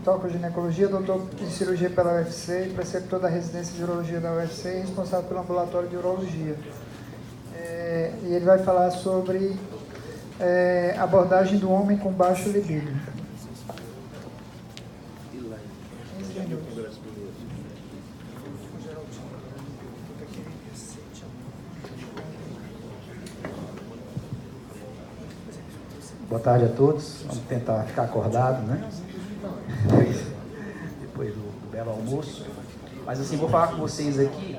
tocoginecologia, doutor em cirurgia pela UFC e preceptor da residência de urologia da UFC e responsável pelo ambulatório de urologia. E ele vai falar sobre abordagem do homem com baixo libido. Boa tarde a todos. Vamos tentar ficar acordado, né? Depois do belo almoço. Mas assim, vou falar com vocês aqui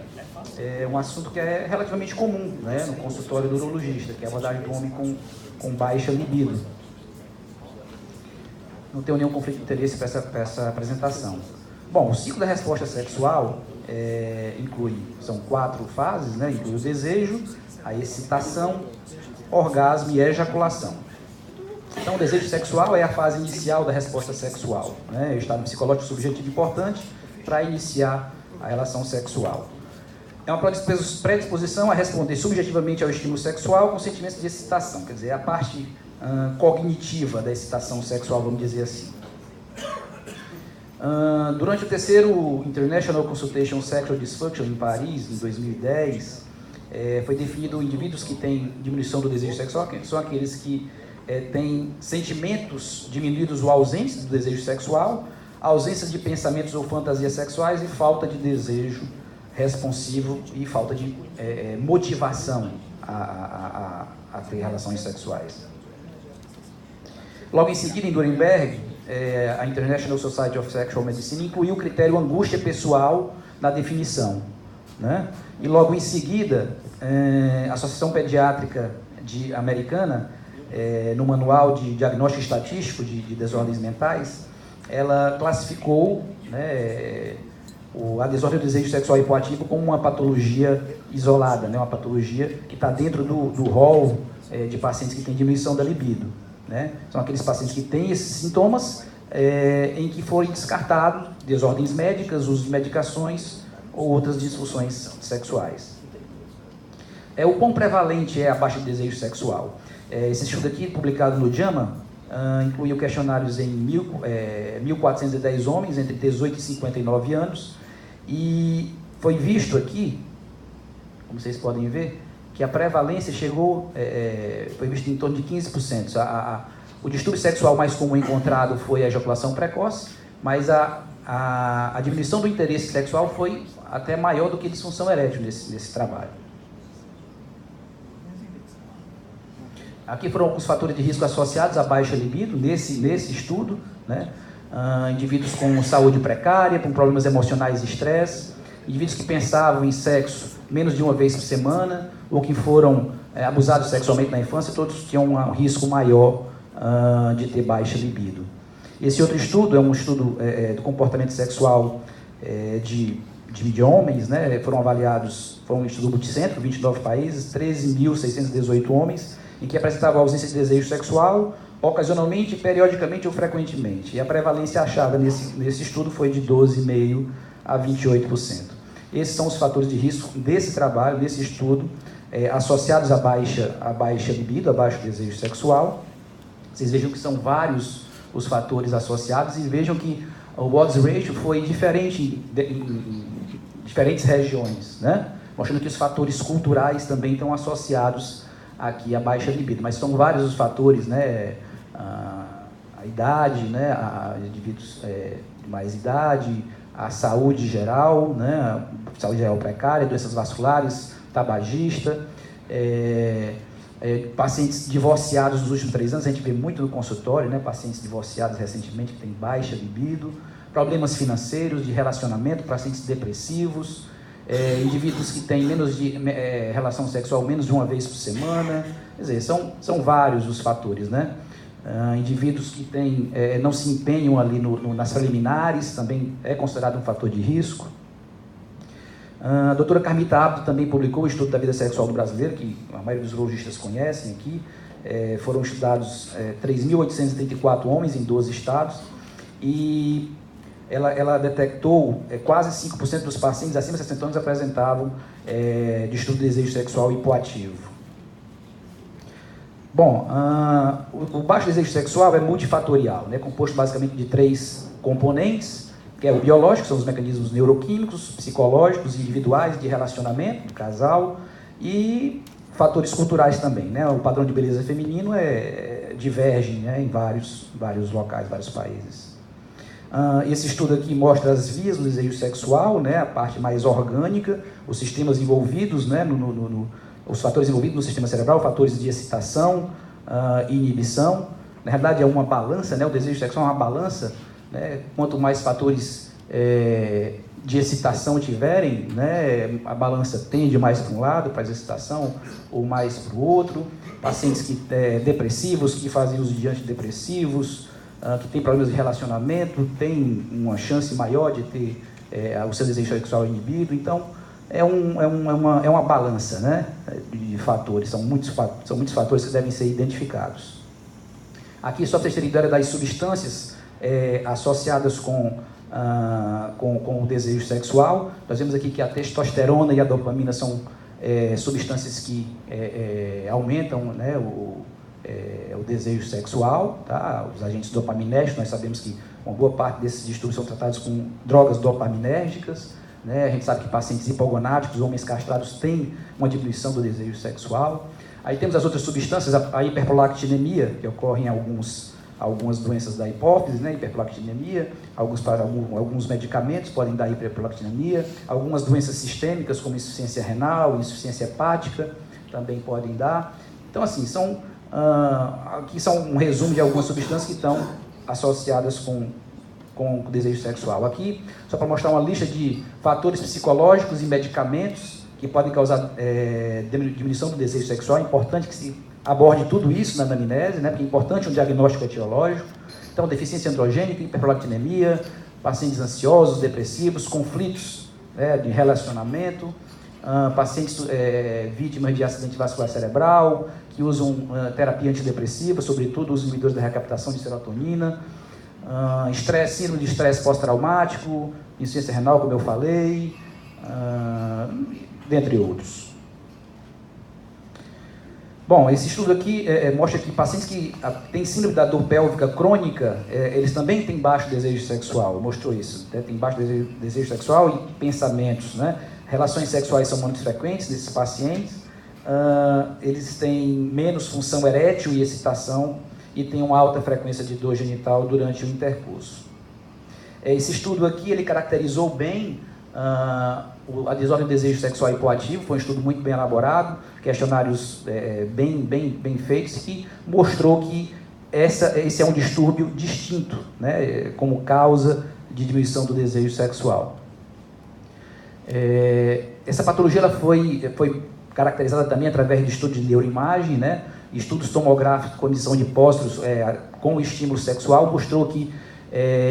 um assunto que é relativamente comum, né, no consultório do urologista, que é a abordagem do homem com baixa libido. Não tenho nenhum conflito de interesse para essa apresentação. Bom, o ciclo da resposta sexual são 4 fases, né? Inclui o desejo, a excitação, orgasmo e ejaculação. Então, o desejo sexual é a fase inicial da resposta sexual, né? É um estado psicológico subjetivo importante para iniciar a relação sexual. É uma predisposição a responder subjetivamente ao estímulo sexual com sentimentos de excitação, quer dizer, a parte cognitiva da excitação sexual, vamos dizer assim. Durante o terceiro International Consultation Sexual Dysfunction em Paris, em 2010, foi definido indivíduos que têm diminuição do desejo sexual, que são aqueles que têm sentimentos diminuídos ou ausentes do desejo sexual, ausência de pensamentos ou fantasias sexuais e falta de desejo responsivo e falta de motivação a ter relações sexuais. Logo em seguida, em Nuremberg, a International Society of Sexual Medicine incluiu o critério angústia pessoal na definição, né? E logo em seguida, a Associação Pediátrica Americana, no Manual de Diagnóstico Estatístico de Desordens Mentais, ela classificou, né, a desordem do desejo sexual hipoativo como uma patologia isolada, né, uma patologia que está dentro do rol de pacientes que têm diminuição da libido, né? São aqueles pacientes que têm esses sintomas em que forem descartados desordens médicas, uso de medicações ou outras disfunções sexuais. O quão prevalente é a baixa de desejo sexual? Esse estudo aqui, publicado no JAMA, incluiu questionários em 1.410 homens entre 18 e 59 anos e foi visto aqui, como vocês podem ver, que a prevalência foi vista em torno de 15%. O distúrbio sexual mais comum encontrado foi a ejaculação precoce, mas a diminuição do interesse sexual foi até maior do que a disfunção erétil nesse trabalho. Aqui foram alguns fatores de risco associados à baixa libido nesse estudo, né? Indivíduos com saúde precária, com problemas emocionais e estresse, indivíduos que pensavam em sexo menos de uma vez por semana, ou que foram abusados sexualmente na infância, todos tinham um risco maior de ter baixa libido. Esse outro estudo é um estudo do comportamento sexual de homens, né? Foi um estudo multicêntrico, 29 países, 13.618 homens, em que apresentava ausência de desejo sexual, ocasionalmente, periodicamente ou frequentemente. E a prevalência achada nesse estudo foi de 12,5% a 28%. Esses são os fatores de risco desse trabalho, desse estudo, associados à baixa libido, a baixo desejo sexual. Vocês vejam que são vários os fatores associados e vejam que o odds ratio foi diferente em diferentes regiões, né? Mostrando que os fatores culturais também estão associados aqui a baixa libido, mas são vários os fatores, né? A idade, né? A indivíduos de mais idade, a saúde geral, né? Saúde geral precária, doenças vasculares, tabagista, pacientes divorciados nos últimos 3 anos, a gente vê muito no consultório, né? Pacientes divorciados recentemente que têm baixa libido, problemas financeiros, de relacionamento, pacientes depressivos, indivíduos que têm relação sexual menos de uma vez por semana, quer dizer, são vários os fatores, né? Indivíduos que não se empenham ali nas preliminares, também é considerado um fator de risco. A doutora Carmita Abdo também publicou o estudo da vida sexual do brasileiro, que a maioria dos urologistas conhecem aqui. Foram estudados 3.834 homens em 12 estados e ela detectou quase 5% dos pacientes acima de 60 anos apresentavam distúrbio de desejo sexual hipoativo. Bom, o baixo desejo sexual é multifatorial, né, composto basicamente de 3 componentes, que é o biológico, são os mecanismos neuroquímicos, psicológicos, individuais, de relacionamento, do casal, e fatores culturais também, né? O padrão de beleza feminino diverge, né, em vários locais, vários países. Esse estudo aqui mostra as vias do desejo sexual, né, a parte mais orgânica, os sistemas envolvidos, né, os fatores envolvidos no sistema cerebral, fatores de excitação e inibição. Na verdade, é uma balança, né, o desejo sexual é uma balança, né, quanto mais fatores de excitação tiverem, né, a balança tende mais para um lado, para a excitação, ou mais para o outro. Pacientes depressivos, que fazem uso de antidepressivos, que têm problemas de relacionamento, têm uma chance maior de ter o seu desejo sexual inibido. Então, é uma balança, né, de fatores, são muitos fatores que devem ser identificados. Aqui, só para vocês terem ideia das substâncias associadas com o desejo sexual, nós vemos aqui que a testosterona e a dopamina são substâncias que aumentam, né, o desejo sexual, tá? Os agentes dopaminérgicos, nós sabemos que uma boa parte desses distúrbios são tratados com drogas dopaminérgicas, né? A gente sabe que pacientes hipogonáticos, homens castrados, têm uma diminuição do desejo sexual. Aí temos as outras substâncias, a hiperprolactinemia, que ocorre em algumas doenças da hipófise, né? Hiperprolactinemia, alguns medicamentos podem dar hiperprolactinemia, algumas doenças sistêmicas, como insuficiência renal, insuficiência hepática, também podem dar. Então, assim, aqui são um resumo de algumas substâncias que estão associadas com o desejo sexual. Aqui, só para mostrar uma lista de fatores psicológicos e medicamentos que podem causar diminuição do desejo sexual. É importante que se aborde tudo isso na anamnese, né, porque é importante um diagnóstico etiológico. Então, deficiência androgênica, hiperprolactinemia, pacientes ansiosos, depressivos, conflitos, né, de relacionamento, pacientes vítimas de acidente vascular cerebral, que usam terapia antidepressiva, sobretudo os inibidores da recaptação de serotonina, síndrome de estresse pós-traumático, insuficiência renal, como eu falei, dentre outros. Bom, esse estudo aqui mostra que pacientes que têm síndrome da dor pélvica crônica, eles também têm baixo desejo sexual, mostrou isso, né? Tem baixo desejo sexual e pensamentos, né? Relações sexuais são muito frequentes desses pacientes, eles têm menos função erétil e excitação e têm uma alta frequência de dor genital durante o intercurso. Esse estudo aqui, ele caracterizou bem a desordem do desejo sexual hipoativo, foi um estudo muito bem elaborado, questionários bem feitos, que mostrou que esse é um distúrbio distinto, né, como causa de diminuição do desejo sexual. Essa patologia ela foi caracterizada também através de estudos de neuroimagem, né, estudos tomográficos com condição de pósturos com estímulo sexual, mostrou que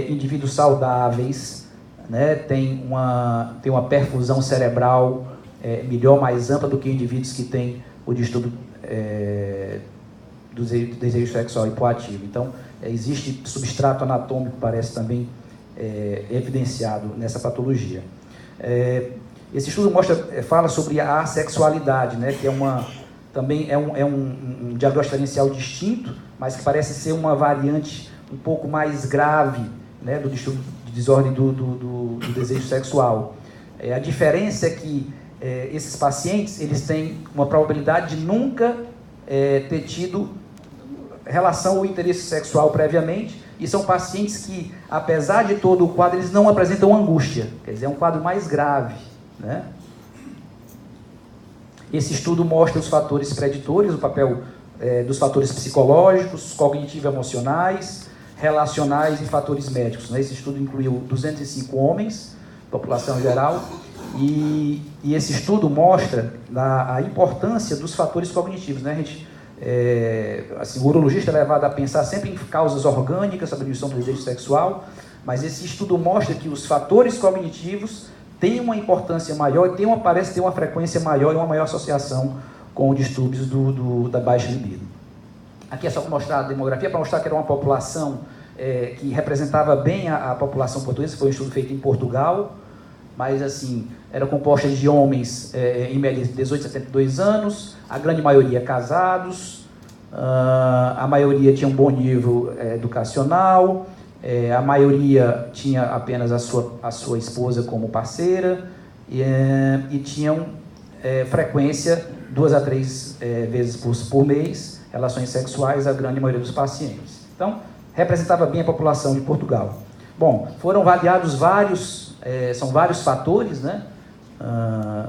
indivíduos saudáveis, né, tem uma perfusão cerebral melhor, mais ampla do que indivíduos que têm o distúrbio do desejo sexual hipoativo. Então, existe substrato anatômico, parece também evidenciado nessa patologia. Esse estudo fala sobre a assexualidade, né, que também é um diagnóstico diferencial distinto, mas que parece ser uma variante um pouco mais grave, né, do distúrbio de desordem do desejo sexual. A diferença é que esses pacientes eles têm uma probabilidade de nunca ter tido relação ou interesse sexual previamente, e são pacientes que, apesar de todo o quadro, eles não apresentam angústia, quer dizer, é um quadro mais grave, né? Esse estudo mostra os fatores preditores, o papel dos fatores psicológicos, cognitivo-emocionais, relacionais e fatores médicos, né? Esse estudo incluiu 205 homens, população geral, e esse estudo mostra a importância dos fatores cognitivos, né? A gente, o urologista é levado a pensar sempre em causas orgânicas, a diminuição do desejo sexual, mas esse estudo mostra que os fatores cognitivos têm uma importância maior e parece ter uma frequência maior e uma maior associação com distúrbios da baixa libido. Aqui é só para mostrar a demografia, para mostrar que era uma população que representava bem a população portuguesa. Foi um estudo feito em Portugal, mas assim, era composta de homens em média de 18 a 72 anos, a grande maioria casados, a maioria tinha um bom nível educacional, a maioria tinha apenas a sua esposa como parceira e tinham frequência 2 a 3 vezes por mês, relações sexuais, a grande maioria dos pacientes. Então, representava bem a população de Portugal. Bom, foram avaliados são vários fatores, né,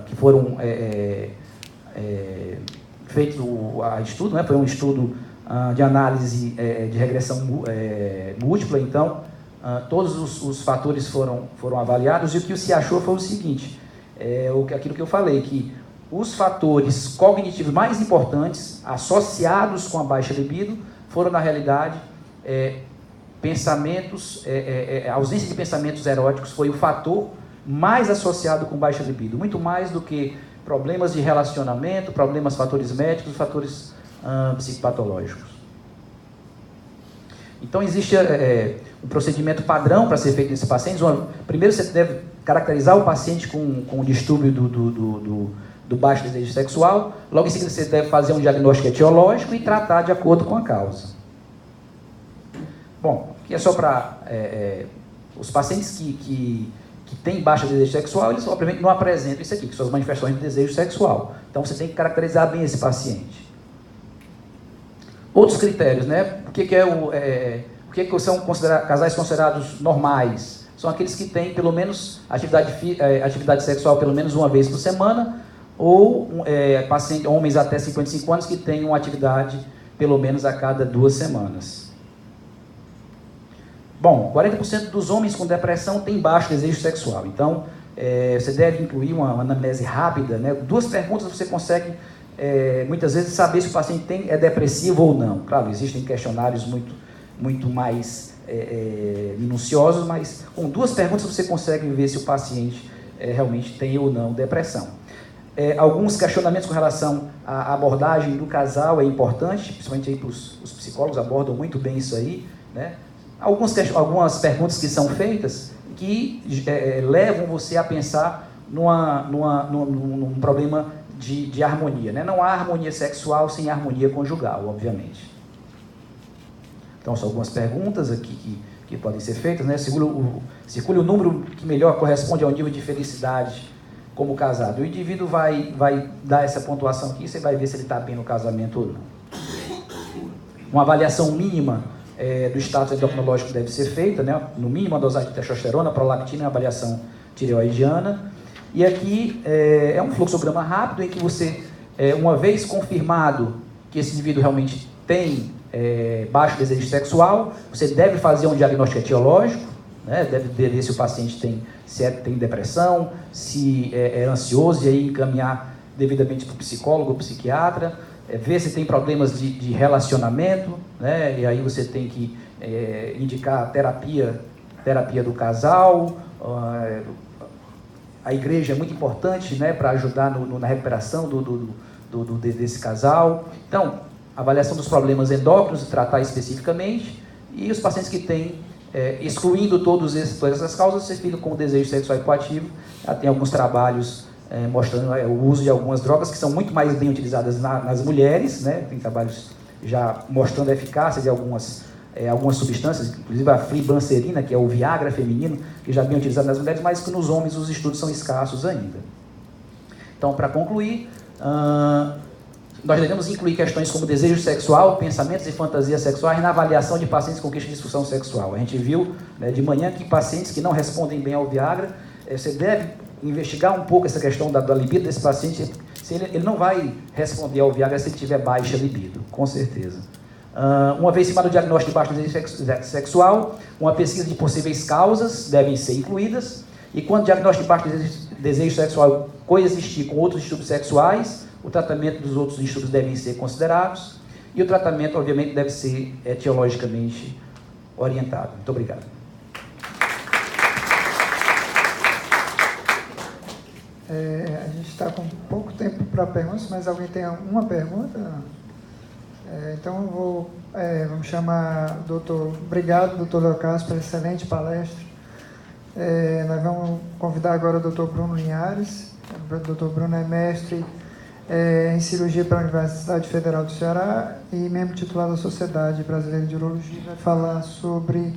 que foram feito a estudo, né? Foi um estudo de análise de regressão múltipla, então todos os fatores foram avaliados, e o que se achou foi o seguinte, aquilo que eu falei, que os fatores cognitivos mais importantes associados com a baixa libido foram, na realidade, a ausência de pensamentos eróticos foi o fator mais associado com baixa libido, muito mais do que problemas de relacionamento, fatores médicos, fatores psicopatológicos. Então, existe um procedimento padrão para ser feito nesses pacientes. Primeiro, você deve caracterizar o paciente com um distúrbio do baixo desejo sexual. Logo em seguida, você deve fazer um diagnóstico etiológico e tratar de acordo com a causa. Bom, aqui é só para os pacientes que têm baixo desejo sexual, eles obviamente não apresentam isso aqui, que são as manifestações de desejo sexual. Então, você tem que caracterizar bem esse paciente. Outros critérios, né? O que são casais considerados normais? São aqueles que têm, pelo menos, atividade sexual pelo menos uma vez por semana, ou homens até 55 anos que têm uma atividade pelo menos a cada 2 semanas. Bom, 40% dos homens com depressão têm baixo desejo sexual. Então, você deve incluir uma anamnese rápida, né? 2 perguntas você consegue, muitas vezes, saber se o paciente é depressivo ou não. Claro, existem questionários muito mais minuciosos, mas com 2 perguntas você consegue ver se o paciente realmente tem ou não depressão. Alguns questionamentos com relação à abordagem do casal é importante, principalmente aí os psicólogos abordam muito bem isso aí, né? Algumas perguntas que são feitas que levam você a pensar num problema de harmonia, né? Não há harmonia sexual sem harmonia conjugal, obviamente. Então, são algumas perguntas aqui que podem ser feitas, né? Circule o número que melhor corresponde ao nível de felicidade como casado. O indivíduo vai dar essa pontuação aqui, você vai ver se ele está bem no casamento ou não. Uma avaliação mínima do status endocrinológico deve ser feita, né? No mínimo a dosagem de testosterona, prolactina e avaliação tireoidiana. E aqui é um fluxograma rápido em que você, uma vez confirmado que esse indivíduo realmente tem baixo desejo sexual, você deve fazer um diagnóstico etiológico, né? Deve ver se o paciente tem depressão, se é ansioso, e aí encaminhar devidamente para o psicólogo ou psiquiatra, ver se tem problemas de relacionamento, né? E aí você tem que indicar terapia do casal. A igreja é muito importante, né, para ajudar na recuperação desse casal. Então, avaliação dos problemas endócrinos, tratar especificamente, e os pacientes que têm, excluindo todas essas causas, você fica com o desejo sexual hipoativo. Já tem alguns trabalhos mostrando o uso de algumas drogas que são muito mais bem utilizadas nas mulheres, né? Tem trabalhos já mostrando a eficácia de algumas substâncias, inclusive a flibanserina, que é o Viagra feminino, que já é bem utilizado nas mulheres, mas que nos homens os estudos são escassos ainda. Então, para concluir, nós devemos incluir questões como desejo sexual, pensamentos e fantasias sexuais na avaliação de pacientes com queixa de disfunção sexual. A gente viu, né, de manhã que pacientes que não respondem bem ao Viagra, você deve investigar um pouco essa questão da libido desse paciente. Se ele não vai responder ao Viagra se ele tiver baixa libido, com certeza. Uma vez cimado o diagnóstico de baixo desejo sexual, uma pesquisa de possíveis causas devem ser incluídas, e quando o diagnóstico de baixo desejo sexual coexistir com outros distúrbios sexuais, o tratamento dos outros distúrbios devem ser considerados, e o tratamento, obviamente, deve ser etiologicamente orientado. Muito obrigado. A gente está com pouco tempo para perguntas, mas alguém tem uma pergunta? Então, vamos chamar o doutor. Obrigado, doutor Leocádio, pela excelente palestra. Nós vamos convidar agora o doutor Bruno Linhares. O doutor Bruno é mestre em cirurgia pela Universidade Federal do Ceará e membro titular da Sociedade Brasileira de Urologia. Vai falar sobre